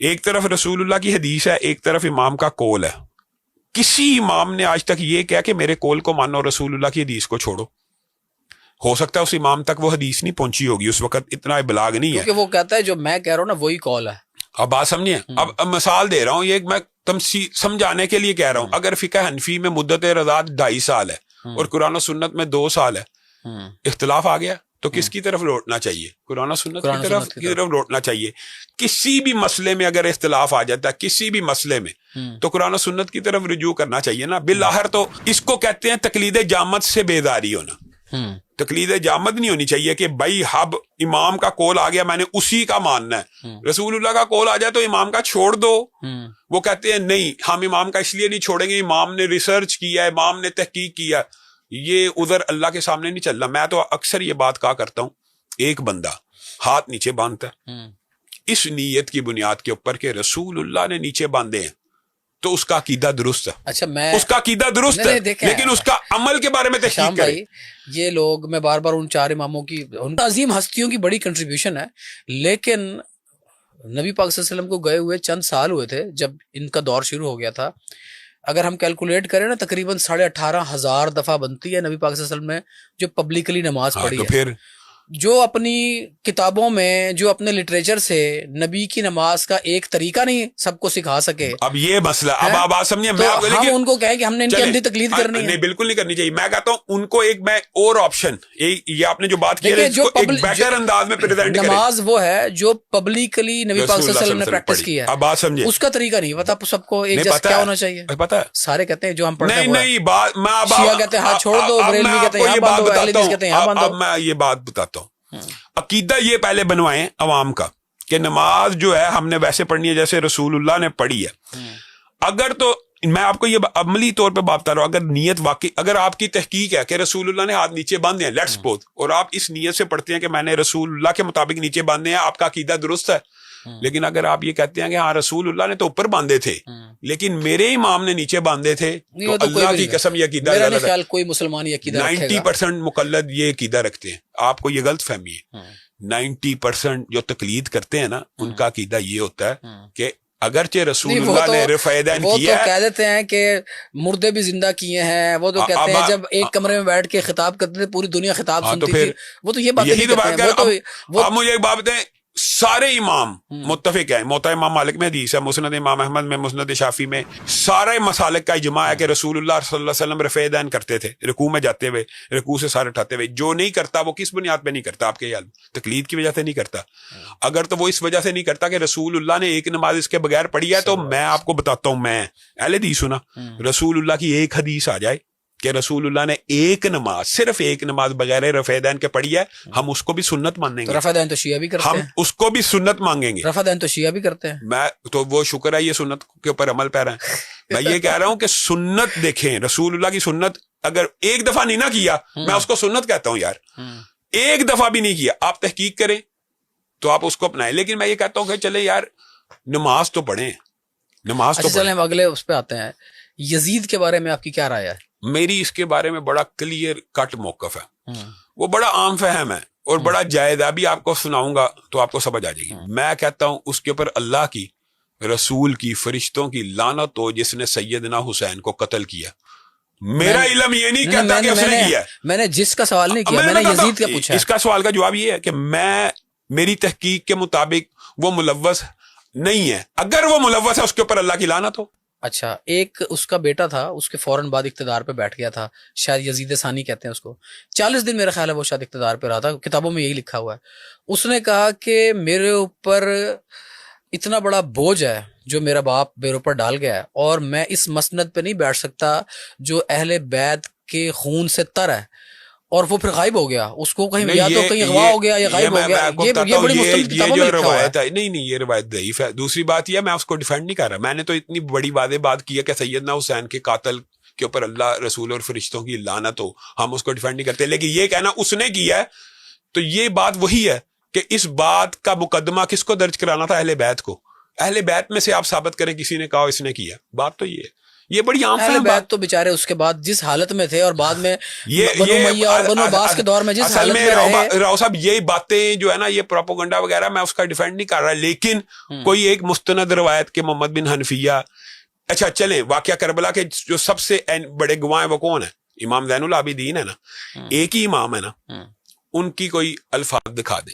ایک طرف رسول اللہ کی حدیث ہے، ایک طرف امام کا قول ہے. کسی امام نے آج تک یہ کہا کہ میرے قول کو مانو، رسول اللہ کی حدیث کو چھوڑو؟ ہو سکتا ہے اس امام تک وہ حدیث نہیں پہنچی ہوگی، اس وقت اتنا ابلاغ نہیں ہے، کیونکہ وہ کہتا ہے جو میں کہہ رہا ہوں نا وہی قول ہے. اب بات سمجھیں. اب مثال دے رہا ہوں، یہ میں سمجھانے کے لیے کہہ رہا ہوں. اگر فقہ حنفی میں مدت رضاعت 2.5 سال ہے اور قرآن و سنت میں 2 سال ہے، اختلاف آ گیا تو کس کی طرف لوٹنا چاہیے؟ قرآن و سنت کی طرف لوٹنا چاہیے. کسی بھی مسئلے میں اگر اختلاف آ جاتا ہے، کسی بھی مسئلے میں، تو قرآن و سنت کی طرف رجوع کرنا چاہیے نا. بالآخر تو اس کو کہتے ہیں تقلید جامد سے بیداری ہونا. تقلید جامد نہیں ہونی چاہیے کہ بھائی اب امام کا قول آ گیا میں نے اسی کا ماننا ہے. رسول اللہ کا قول آ جائے تو امام کا چھوڑ دو. وہ کہتے ہیں نہیں ہم امام کا اس لیے نہیں چھوڑیں گے، امام نے ریسرچ کیا ہے، امام نے تحقیق کیا. یہ عذر اللہ کے سامنے نہیں چل رہا. میں تو اکثر یہ بات کہا کرتا ہوں، ایک بندہ ہاتھ نیچے باندھتا ہے اس نیت کی بنیاد کے اوپر کہ رسول اللہ نے نیچے باندھے ہیں، تو اس کا عقیدہ درست ہے. اچھا اس کا عقیدہ درست ہے، لیکن اس کا عمل کے بارے میں تحقیق کرے. یہ لوگ، میں بار بار ان 4 اماموں کی، ان عظیم ہستیوں کی بڑی کنٹریبیوشن ہے، لیکن نبی پاک صلی اللہ علیہ وسلم کو گئے ہوئے چند سال ہوئے تھے جب ان کا دور شروع ہو گیا تھا. اگر ہم کیلکولیٹ کریں نا تقریباً 18,500 دفعہ بنتی ہے نبی پاک صلی اللہ علیہ وسلم نے جو پبلکلی نماز پڑھی ہے. پھر جو اپنی کتابوں میں، جو اپنے لٹریچر سے نبی کی نماز کا ایک طریقہ نہیں سب کو سکھا سکے. اب یہ مسئلہ، اب آپ بات سمجھیں، ہم ان کو کہیں کہ ہم نے ان کے اندھی تقلید کرنی ہے. نہیں، بالکل نہیں کرنی چاہیے. میں کہتا ہوں ان کو ایک میں اور آپشن، یہ آپ نے جو بات کی ہے ایک بیٹر انداز میں پریزنٹ کریں. نماز وہ ہے جو پبلکلی نبی پاک صلی اللہ علیہ وسلم نے پریکٹس کی ہے. اب بات سمجھیں، اس کا طریقہ نہیں پتا سب کو ایک جیسا کیا ہونا چاہیے. پتا ہے سارے کہتے ہیں جو ہم پڑھتے ہیں نہیں بات، میں شیعہ کہتے ہیں ہاتھ چھوڑ دو، بریلوی کہتے ہیں یہاں باندھو، اہل حدیث کہتے ہیں یہاں باندھو. اب میں یہ بات بتاتا ہوں. عقیدہ یہ پہلے بنوائیں عوام کا کہ نماز جو ہے ہم نے ویسے پڑھنی ہے جیسے رسول اللہ نے پڑھی ہے. اگر تو میں آپ کو یہ عملی طور پہ بات بتا رہا ہوں، اگر نیت واقعی، اگر آپ کی تحقیق ہے کہ رسول اللہ نے ہاتھ نیچے باندھے ہیں، لیٹس سپوز، اور آپ اس نیت سے پڑھتے ہیں کہ میں نے رسول اللہ کے مطابق نیچے باندھے ہیں، آپ کا عقیدہ درست ہے. لیکن اگر آپ یہ کہتے ہیں کہ ہاں رسول اللہ نے تو اوپر باندھے تھے لیکن میرے امام نے نیچے باندھے تھے، تو اللہ کی قسم یہ عقیدہ غلط ہے. کوئی مسلمان یہ عقیدہ 90% مقلد یہ عقیدہ رکھتے ہیں. آپ کو یہ غلط فہمی ہے. 90% جو تقلید کرتے ہیں نا، ان کا عقیدہ یہ ہوتا ہے کہ اگرچہ رسول اللہ نے رفع یدین کیا ہے، وہ تو کہہ دیتے ہیں کہ مردے بھی زندہ کیے ہیں. وہ تو کہتے ہیں جب ایک کمرے میں بیٹھ کے خطاب کرتے تھے پوری دنیا خطاب سنتی تھی. وہ تو یہ بات نہیں کرتے ہیں. اب مجھے ایک بات بتائیں، سارے امام متفق ہیں، موطا امام مالک میں حدیث ہے، مسند امام احمد میں، مسند شافعی میں، سارے مسالک کا اجماع ہے کہ رسول اللہ صلی اللہ علیہ وسلم رفع یدین کرتے تھے رکوع میں جاتے ہوئے، رکوع سے سارے اٹھاتے ہوئے. جو نہیں کرتا وہ کس بنیاد پہ نہیں کرتا؟ آپ کے علم تقلید کی وجہ سے نہیں کرتا. اگر تو وہ اس وجہ سے نہیں کرتا کہ رسول اللہ نے ایک نماز اس کے بغیر پڑھی ہے، تو میں آپ کو بتاتا ہوں، میں اہل حدیث ہوں نا، رسول اللہ کی ایک حدیث آ جائے کہ رسول اللہ نے ایک نماز، صرف ایک نماز بغیر رفع یدین کے پڑھی ہے، ہم اس کو بھی سنت مانیں گے. رفع یدین تو شیعہ بھی کرتے ہیں، ہم اس کو بھی سنت مانگیں گے. رفع یدین تو شیعہ بھی کرتے ہیں. میں تو وہ شکر ہے یہ سنت کے اوپر عمل پیرا ہے. میں یہ کہہ رہا ہوں کہ سنت دیکھیں، رسول اللہ کی سنت اگر ایک دفعہ نہیں نہ کیا، میں اس کو سنت کہتا ہوں. یار ایک دفعہ بھی نہیں کیا، آپ تحقیق کریں تو آپ اس کو اپنائیں. لیکن میں یہ کہتا ہوں کہ چلے یار نماز تو پڑھیں، نماز تو چلیں. ہم اگلے اس پہ آتے ہیں. یزید کے بارے میں آپ کی کیا رائے ہے؟ میری اس کے بارے میں بڑا کلیئر کٹ موقف ہے. وہ بڑا عام فہم ہے اور بڑا جائز ہے. ابھی آپ کو سناؤں گا تو آپ کو سمجھ آ جائے گی. میں کہتا ہوں اس کے اوپر اللہ کی، رسول کی، فرشتوں کی لعنت ہو جس نے سیدنا حسین کو قتل کیا. میرا علم یہ نہیں کہتا کہ اس نے کیا. میں نے جس کا سوال نہیں کیا، میں نے یزید کا پوچھا. اس کا سوال کا جواب یہ ہے کہ میری تحقیق کے مطابق وہ ملوث نہیں ہے. اگر وہ ملوث ہے اس کے اوپر اللہ کی لعنت ہو. اچھا، ایک اس کا بیٹا تھا، اس کے فوراً بعد اقتدار پہ بیٹھ گیا تھا، شاید یزید ثانی کہتے ہیں اس کو. 40 دن میرا خیال ہے وہ شاید اقتدار پہ رہا تھا، کتابوں میں یہی لکھا ہوا ہے. اس نے کہا کہ میرے اوپر اتنا بڑا بوجھ ہے جو میرا باپ میرے اوپر ڈال گیا ہے، اور میں اس مسند پہ نہیں بیٹھ سکتا جو اہل بیت کے خون سے تر ہے. اور وہ پھر غائب ہو گیا. اس کو کہیں یا تو کہیں اغوا ہو گیا یا غائب ہو گیا. یہ بڑی مستند کتابوں میں لکھا ہوا ہے. نہیں یہ روایت ضعیف ہے. دوسری بات یہ، میں اس کو ڈیفینڈ نہیں کر رہا. میں نے تو اتنی بڑی واضح بات کی ہے کہ سیدنا حسین کے قاتل کے اوپر اللہ، رسول اور فرشتوں کی لعنت ہو. ہم اس کو ڈیفینڈ نہیں کرتے. لیکن یہ کہنا اس نے کیا ہے، تو یہ بات وہی ہے کہ اس بات کا مقدمہ کس کو درج کرانا تھا؟ اہل بیت کو. اہل بیت میں سے آپ ثابت کریں کسی نے کہا اس نے کیا. بات تو یہ ہے. یہ بڑی عام اہل فہم بات. بیت تو بیچارے اس کے بعد جس حالت میں تھے، اور بعد میں یہ بنو امیہ اور بنو عباس کے دور میں جس اصل حالت میں میں رہے. راؤ صاحب یہ باتیں جو ہے نا، یہ پروپیگنڈا وغیرہ میں اس کا ڈیفینڈ نہیں کر رہا، لیکن کوئی ایک مستند روایت کے محمد بن حنفیہ. اچھا چلیں، واقعہ کربلا کے جو سب سے بڑے گواہ ہیں وہ کون ہیں؟ امام زین العابدین ہے نا، ایک ہی امام ہے نا، ان کی کوئی الفاظ دکھا دیں.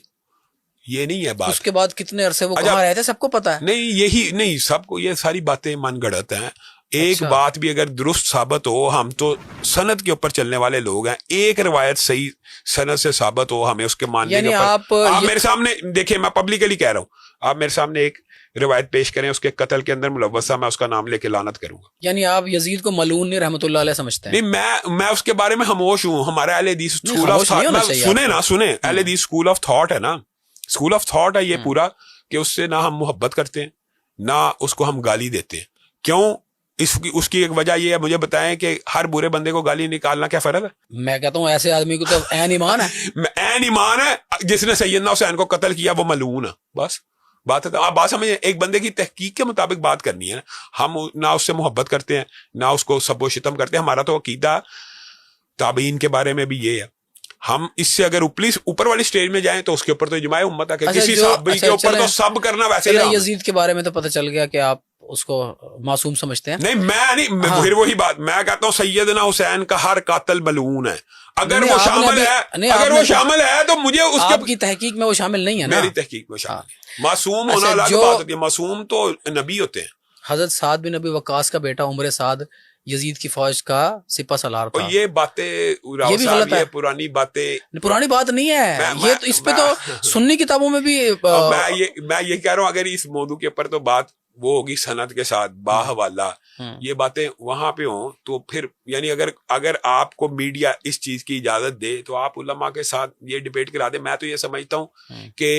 یہ نہیں ہے بات. اس کے بعد کتنے عرصے وہ کہاں رہے تھے سب کو پتا ہے. نہیں یہی نہیں، سب کو یہ ساری باتیں من گڑت ہیں. ایک بات بھی اگر درست ثابت ہو، ہم تو سند کے اوپر چلنے والے لوگ ہیں، ایک روایت صحیح سند سے ثابت ہو، ہمیں اس کے ماننے کے اوپر. آپ میرے سامنے دیکھیں، میں پبلکلی کہہ رہا ہوں، آپ میرے سامنے ایک روایت پیش کریں، اس کے قتل کے اندر ملوثہ، میں اس کا نام لے کے لعنت کروں گا. یعنی آپ یزید کو ملعون نہیں رحمۃ اللہ علیہ سمجھتے ہیں؟ نہیں، میں اس کے بارے میں خاموش ہوں. ہمارا اہل حدیث اسکول آف تھاٹ، سنیں اہل حدیث اسکول آف تھاٹ ہے نا، اسکول آف تھاٹ ہے یہ پورا، کہ اس سے نہ ہم محبت کرتے ہیں نہ اس کو ہم گالی دیتے ہیں. کیوں؟ اس کی ایک وجہ یہ ہے، مجھے بتائیں کہ ہر برے بندے کو گالی نکالنا کیا فرض ہے؟ میں کہتا ہوں ایسے آدمی کو تو عین ایمان ہے. عین ایمان ہے. جس نے سیدنا حسین کو قتل کیا وہ ملعون ہے. بس بات ہے. آپ بات سمجھیں، ایک بندے کی تحقیق کے مطابق بات کرنی ہے نا. ہم نہ اس سے محبت کرتے ہیں نہ اس کو سب و شتم کرتے ہیں. ہمارا تو عقیدہ تابعین کے بارے میں بھی یہ ہے. ہم اس سے اگر اوپر والی سٹیج میں جائیں تو اس کے اوپر تو اجماع امت ہے کہ کسی صحابی کے اوپر تو سب کرنا ویسے ہی. یزید کے بارے میں تو پتہ چل گیا کہ آپ اس کو معصوم سمجھتے ہیں. نہیں میں نہیں، پھر وہی بات میں کہتا ہوں، سیدنا حسین کا ہر قاتل ملعون ہے. اگر وہ شامل ہے تو مجھے اس آپ کی تحقیق میں وہ شامل نہیں ہے نا. میری تحقیق میں شامل ہے. معصوم ہونا الگ بات ہوتی ہے. معصوم تو نبی ہوتے ہیں. حضرت سعد بن ابی وقاص کا بیٹا عمر سعد یزید کی فوج کا سپہ سالار تھا. یہ باتیں یہ بھی غلط ہے. پرانی باتیں، پرانی بات نہیں ہے یہ تو. اس پہ تو سنی کتابوں میں بھی میں یہ کہہ رہا ہوں، اگر اس موضوع کے اوپر تو بات وہ ہوگی سند کے ساتھ باحوالہ، یہ باتیں وہاں پہ ہوں تو پھر یعنی اگر آپ کو میڈیا اس چیز کی اجازت دے تو آپ علماء کے ساتھ یہ ڈیبیٹ کرا دیں. میں تو یہ سمجھتا ہوں کہ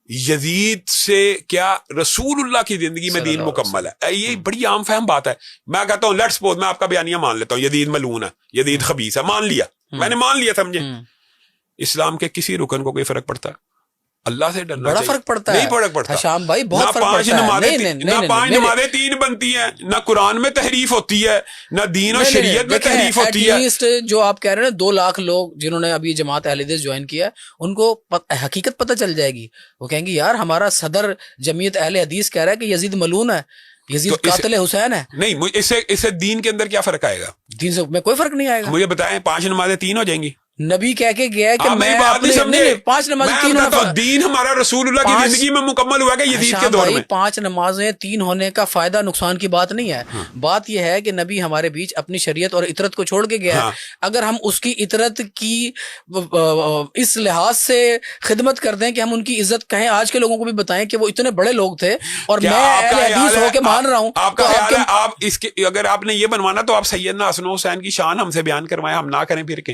یزید سے کیا رسول اللہ کی زندگی میں دین مکمل ہے. یہ بڑی عام فہم بات ہے. میں کہتا ہوں لیٹس سپوز، میں آپ کا بیانیہ مان لیتا ہوں، یزید ملعون ہے، یزید خبیث ہے، مان لیا، میں نے مان لیا، سمجھے. اسلام کے کسی رکن کو کوئی فرق پڑتا ہے؟ اللہ سے ڈرنا بڑا فرق پڑتا ہے. نہیں فرق پڑتا شام بھائی، بہت فرق پڑتا ہے. نہ 5 نمازیں 3 بنتی ہیں، نہ قرآن میں تحریف ہوتی ہے، نہ دین و شریعت میں تحریف ہوتی ہے. جو آپ کہہ رہے ہیں 2 لاکھ لوگ جنہوں نے ابھی جماعت اہل حدیث جوائن کیا ہے، ان کو حقیقت پتہ چل جائے گی. وہ کہیں گے یار ہمارا صدر جمعیت اہل حدیث کہہ رہا ہے کہ یزید ملعون ہے، یزید قاتل حسین ہے. نہیں، اس سے دین کے اندر کیا فرق آئے گا؟ دین سے میں کوئی فرق نہیں آئے گا. مجھے بتائیں 5 نمازیں 3 ہو جائیں گی؟ نبی کہہ کے گیا کہ میں 5 نمازیں 3 دین ہمارا رسول اللہ کی زندگی میں مکمل ہوا کہ یزید کے دور میں 5 نمازیں 3 ہونے کا فائدہ نقصان کی بات نہیں ہے. بات یہ ہے کہ نبی ہمارے بیچ اپنی شریعت اور اطرت کو چھوڑ کے گیا ہے. اگر ہم اس کی اطرت کی اس لحاظ سے خدمت کر دیں کہ ہم ان کی عزت کہیں، آج کے لوگوں کو بھی بتائیں کہ وہ اتنے بڑے لوگ تھے اور میں اہل حدیث ہو کے مان رہا ہوں. آپ کا خیال ہے آپ اس کے اگر آپ نے یہ بنوانا تو آپ سیدنا حسن حسین کی شان ہم سے بیان کروائیں، ہم نہ کریں پھر کہ